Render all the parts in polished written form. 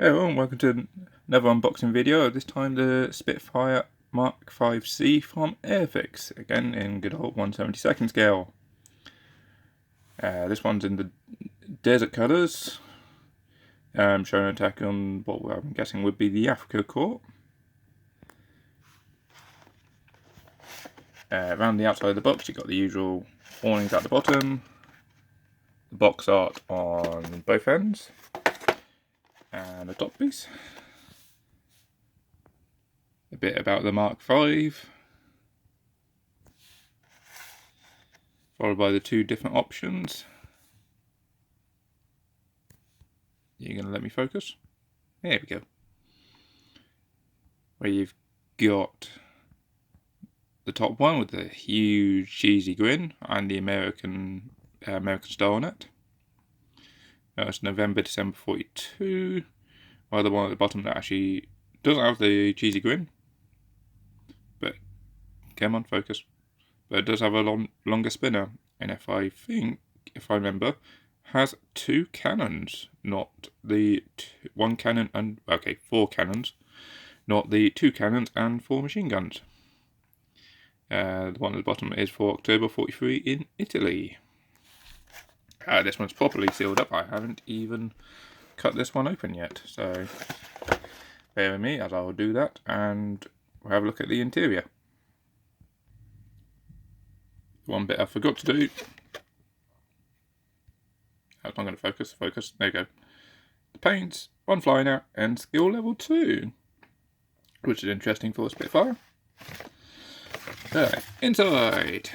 Hey everyone, welcome to another unboxing video. This time the Spitfire mkVc from Airfix, again in good old 1/72 scale. This one's in the desert colours, showing an attack on what I'm guessing would be the Africa Corps. Around the outside of the box you've got the usual warnings at the bottom, the box art on both ends, and a top piece. A bit about the Mark V, followed by the two different options. You're going to let me focus? There we go. Where you've got the top one with the huge cheesy grin and the American star on it. It's November, December 42. While the one at the bottom that actually doesn't have the cheesy grin. But, come on, focus. But it does have a longer spinner. And if I remember, has two cannons, not the one cannon and, okay, 4 cannons, not the 2 cannons and 4 machine guns. The one at the bottom is for October 43 in Italy. This one's properly sealed up. I haven't even cut this one open yet, so bear with me as I'll do that and we'll have a look at the interior. One bit I forgot to do. That's not going to focus. There you go. The paints, one flying out, and skill level 2, which is interesting for a Spitfire. Alright, inside.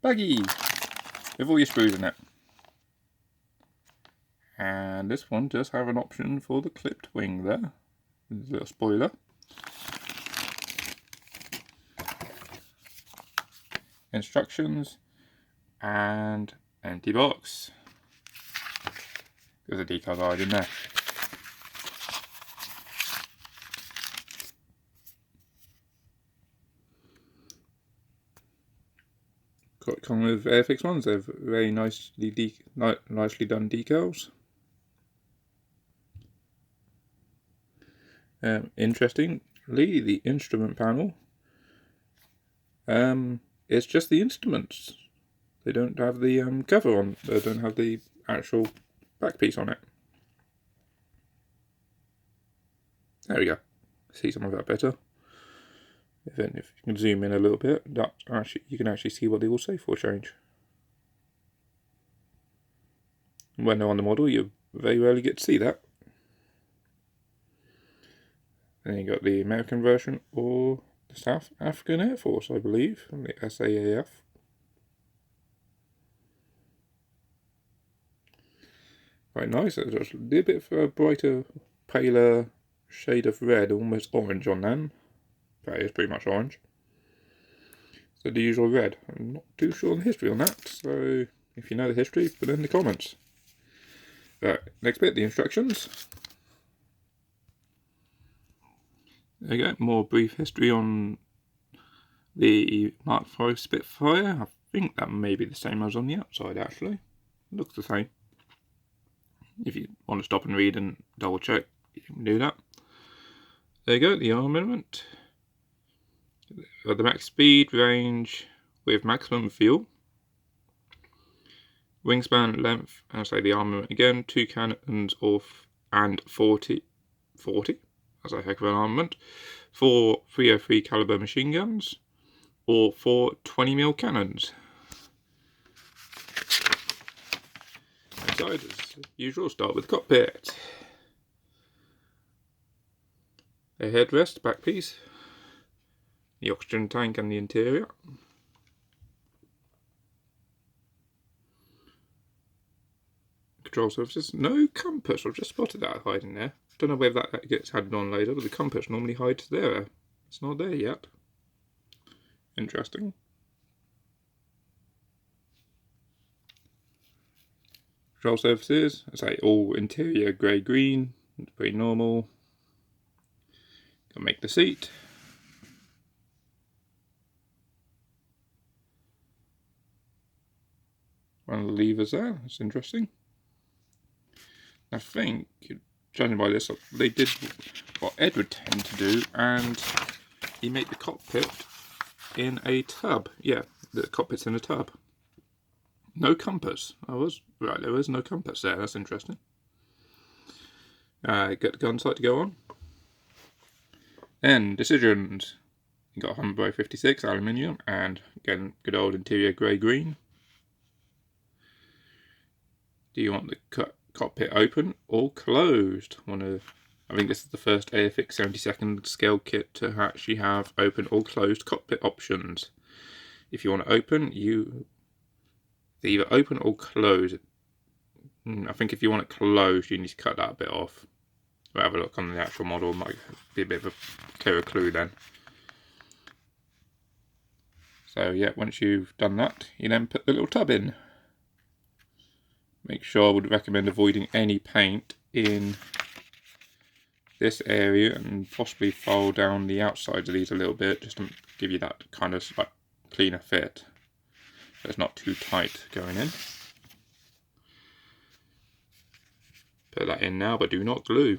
Baggy with all your sprues in it. And this one does have an option for the clipped wing there. There's a little spoiler. Instructions and empty box. There's a decal guide in there. Got come with Airfix ones. They're very nicely done decals. Interestingly, the instrument panel. It's just the instruments. They don't have the cover on. They don't have the actual back piece on it. There we go. See some of that better. If you can zoom in a little bit, you can actually see what they all say for a change. When they're on the model, you very rarely get to see that. Then you got the American version, or the South African Air Force, I believe, and the SAAF. Quite nice. It's just a little bit of a brighter, paler shade of red, almost orange on them. That is pretty much orange. So the usual red. I'm not too sure on the history on that, so if you know the history, put it in the comments. Right, next bit, the instructions. There you go, more brief history on the Mark V Spitfire. I think that may be the same as on the outside actually. It looks the same. If you want to stop and read and double check, you can do that. There you go, the armament. The max speed, range with maximum fuel. Wingspan, length, and I say the armament again, 2 cannons and 40. That's a heck of an armament. 4 .303 caliber machine guns, or 4 20mm cannons. Inside, as usual, start with the cockpit. A headrest, back piece, the oxygen tank and the interior. Control surfaces, no compass. I've just spotted that hiding there. Don't know whether that gets added on later, but the compass normally hides there. It's not there yet. Interesting. Control surfaces, I say all interior grey green. It's pretty normal. Gonna make the seat. One of the levers there, that's interesting. I think, judging by this, they did what Ed would tend to do, and he made the cockpit in a tub. Yeah, the cockpit's in a tub. No compass. I was right, there was no compass there. That's interesting. Get the gun sight to go on. Then decisions. You got 100 by 56 aluminium, and again, good old interior grey-green. Do you want the cockpit open or closed? I think this is the first Airfix 72nd scale kit to actually have open or closed cockpit options. If you want to open, they either open or close. I think if you want it closed, you need to cut that bit off. We'll have a look on the actual model. It might be a bit of a clearer clue then. So yeah, once you've done that, you then put the little tub in. Make sure I would recommend avoiding any paint in this area, and possibly file down the outsides of these a little bit, just to give you that kind of like cleaner fit. So it's not too tight going in. Put that in now, but do not glue.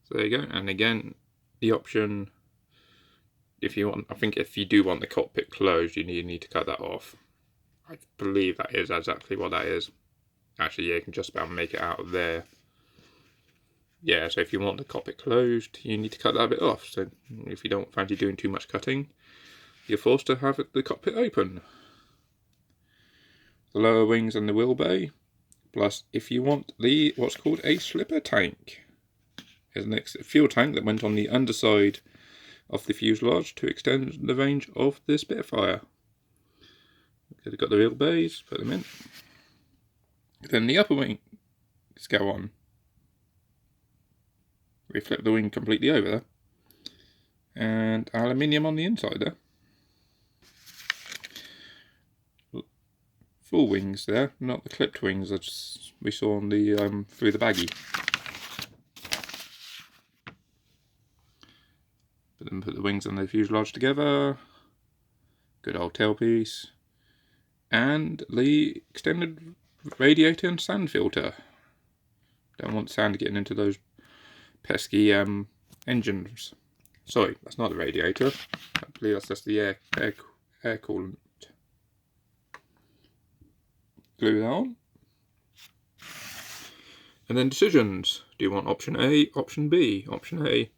So there you go. And again, the option, if you want, I think if you do want the cockpit closed, you need to cut that off. I believe that is exactly what that is. Actually, yeah, you can just about make it out of there. Yeah, so if you want the cockpit closed, you need to cut that bit off. So if you don't fancy doing too much cutting, you're forced to have the cockpit open. The lower wings and the wheel bay. Plus, if you want the what's called a slipper tank. There's an fuel tank that went on the underside of the fuselage to extend the range of the Spitfire. Okay, they've got the wheel bays, put them in. Then the upper wings go on. We flip the wing completely over there. And aluminium on the inside there. Full wings there, not the clipped wings that we saw on the through the baggie. But then put the wings and the fuselage together. Good old tailpiece. And the extended radiator and sand filter. Don't want sand getting into those pesky engines. Sorry, that's not the radiator. I believe that's just the air coolant. Glue that on. And then decisions. Do you want option A, option B? Option A,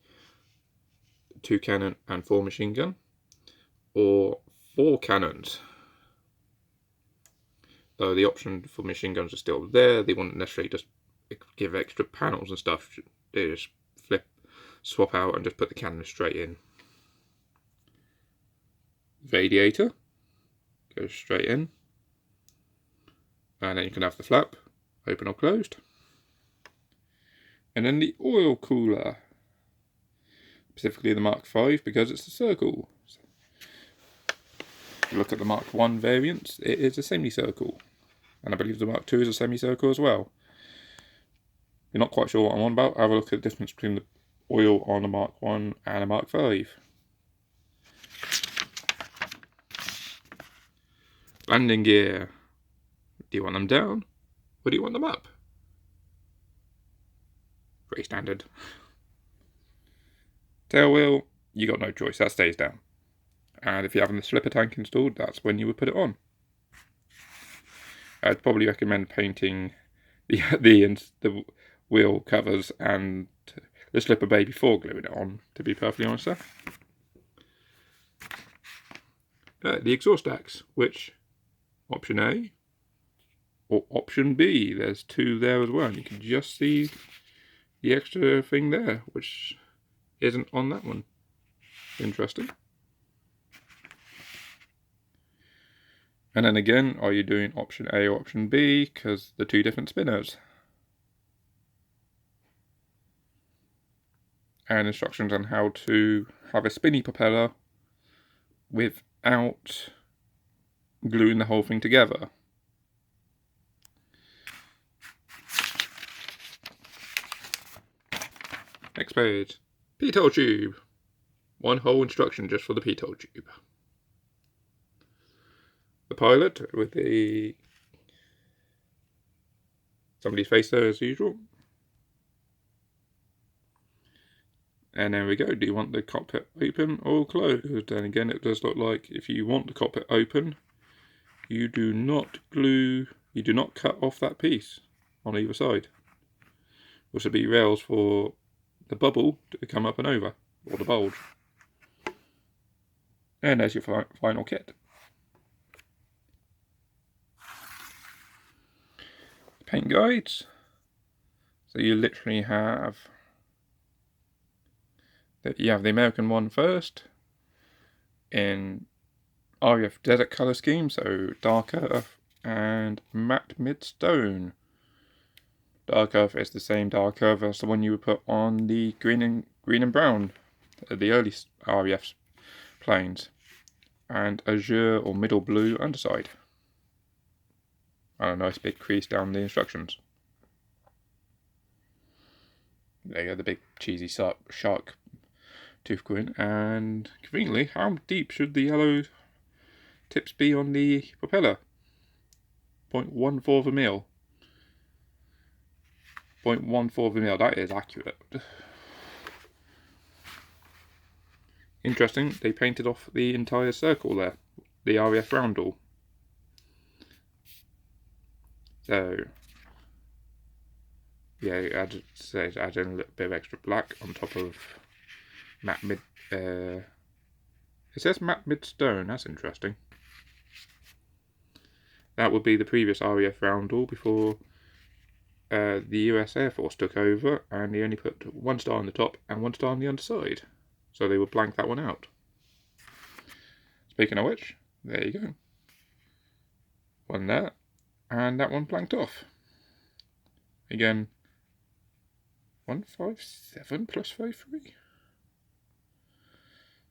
2 cannon and 4 machine gun, or 4 cannons. Though the option for machine guns are still there, they wouldn't necessarily just give extra panels and stuff. They just swap out and just put the cannon straight in. Radiator goes straight in, and then you can have the flap open or closed. And then the oil cooler, specifically the Mark V, because it's a circle. If you look at the Mark I variants, it is a semicircle, and I believe the Mark II is a semicircle as well. If you're not quite sure what I'm on about, have a look at the difference between the oil on a Mark I and a Mark V. Landing gear. Do you want them down, or do you want them up? Pretty standard. Tail wheel, you got no choice, that stays down. And if you're having the slipper tank installed, that's when you would put it on. I'd probably recommend painting the wheel covers and the slipper bay before gluing it on, to be perfectly honest there. The exhaust stacks, which option A or option B, there's 2 there as well. You can just see the extra thing there, which isn't on that one. Interesting. And then again, are you doing option A or option B? Because they're 2 different spinners. And instructions on how to have a spinny propeller without gluing the whole thing together. Next page. Pitot tube. 1 whole instruction just for the pitot tube. The pilot with the somebody's face there as usual. And there we go. Do you want the cockpit open or closed? And again, it does look like if you want the cockpit open, you do not cut off that piece on either side. Which would be rails for the bubble to come up and over, or the bulge. And there's your final kit. Paint guides. So you literally have the American one first in RAF desert colour scheme, so dark earth and matte mid-stone. Dark earth is the same dark earth as the one you would put on the green and brown, the early RAF planes, and azure or middle blue underside, and a nice big crease down the instructions. There you go, the big cheesy shark tooth grin, and conveniently, how deep should the yellow tips be on the propeller? 0.14 of a mil. 0.14 of a mil, that is accurate. Interesting, they painted off the entire circle there, the RAF roundel. So, yeah, add in a little bit of extra black on top of matte mid. It says matte mid stone. That's interesting. That would be the previous RAF roundel before the US Air Force took over, and they only put 1 star on the top and 1 star on the underside. So they would blank that one out. Speaking of which, there you go. One there, and that one blanked off. Again, 157 plus 53.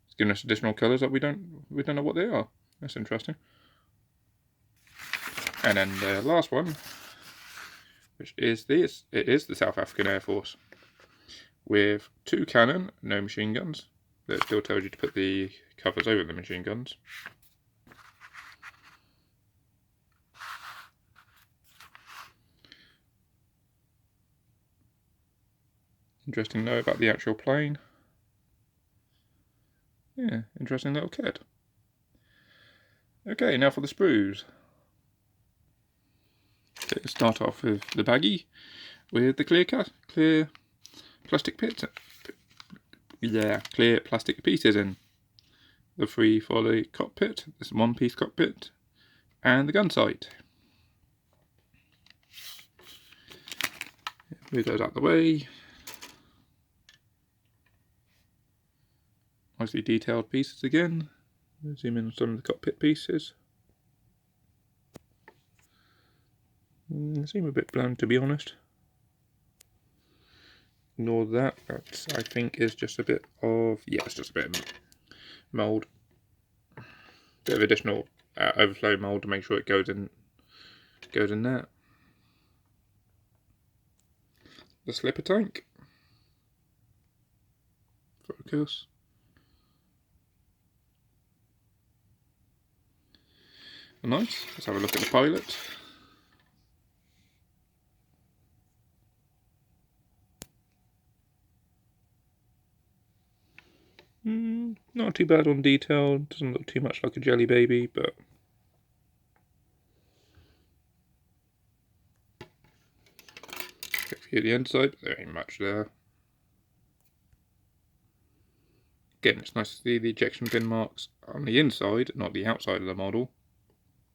It's giving us additional colours that we don't know what they are. That's interesting. And then the last one, which is this. It is the South African Air Force with 2 cannon, no machine guns. That still tells you to put the covers over the machine guns. Interesting to know about the actual plane. Yeah, interesting little kit. Okay, now for the sprues. Okay, let's start off with the baggie with the clear plastic pits. Yeah, clear plastic pieces in. The 3 for the cockpit, this 1-piece cockpit, and the gun sight. Move those out of the way. Nicely detailed pieces again. Zoom in on some of the cockpit pieces. They seem a bit bland, to be honest. Ignore that. That I think is just a bit of it's just a bit of mould. Bit of additional overflow mould to make sure it goes in there. The slipper tank. Focus. Nice. Let's have a look at the pilot. Not too bad on detail. Doesn't look too much like a jelly baby, but get the inside. There ain't much there. Again, it's nice to see the ejection pin marks on the inside, not the outside of the model.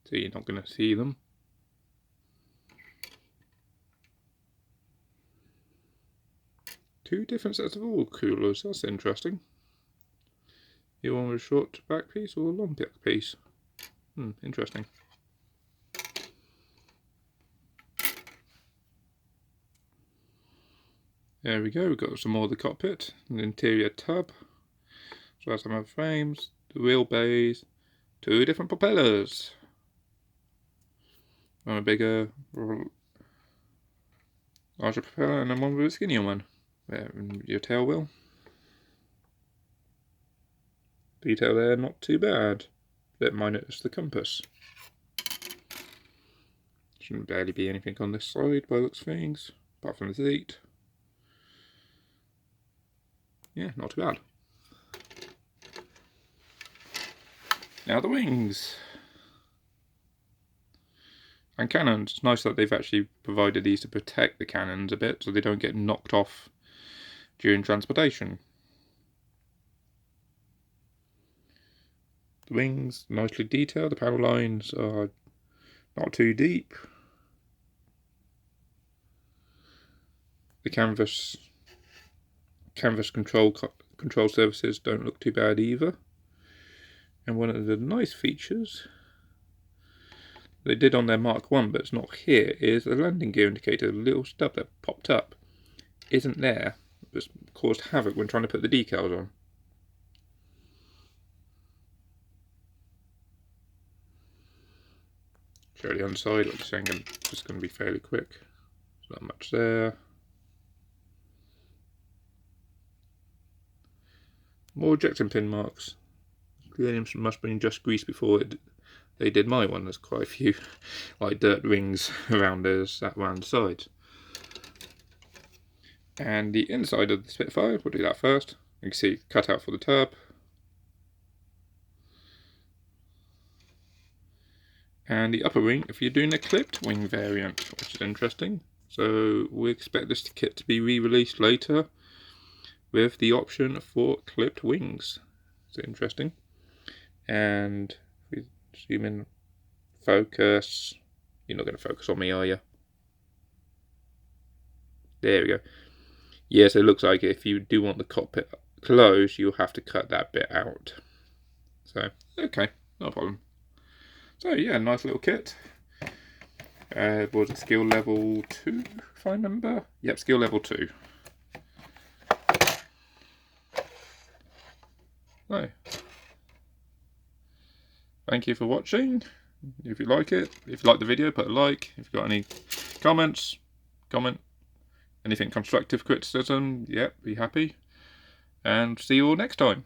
So you're not going to see them. Two different sets of oil coolers. That's interesting. You want a short back piece or a long back piece? Interesting. There we go, we've got some more of the cockpit, an interior tub, as well as some other frames, the wheel bays, 2 different propellers. One a bigger, larger propeller, and then one with a skinnier one. There, your tail wheel. Detail there, not too bad. Bit minus the compass. Shouldn't barely be anything on this side by the looks of things, apart from the seat. Yeah, not too bad. Now the wings and cannons. It's nice that they've actually provided these to protect the cannons a bit so they don't get knocked off during transportation. The wings nicely detailed, the panel lines are not too deep. The canvas control surfaces don't look too bad either. And one of the nice features they did on their Mark 1, but it's not here, is the landing gear indicator. The little stub that popped up isn't there. It's caused havoc when trying to put the decals on. Show the underside, like I saying, just going to be fairly quick. There's not much there. More ejecting pin marks. The must have been just greased before they did my one. There's quite a few like dirt rings around the sides. And the inside of the Spitfire, we'll do that first. You can see cut out for the tab. And the upper wing, if you're doing a clipped wing variant, which is interesting. So we expect this kit to be re-released later with the option for clipped wings. It's interesting. And if we zoom in, focus. You're not going to focus on me, are you? There we go. Yes, it looks like if you do want the cockpit closed, you'll have to cut that bit out. So, okay, no problem. So yeah, nice little kit. Was it skill level 2, if I remember? Yep, skill level 2. So, thank you for watching. If you like it, if you like the video, put a like. If you've got any comments, comment. Anything constructive criticism, yep, be happy. And see you all next time.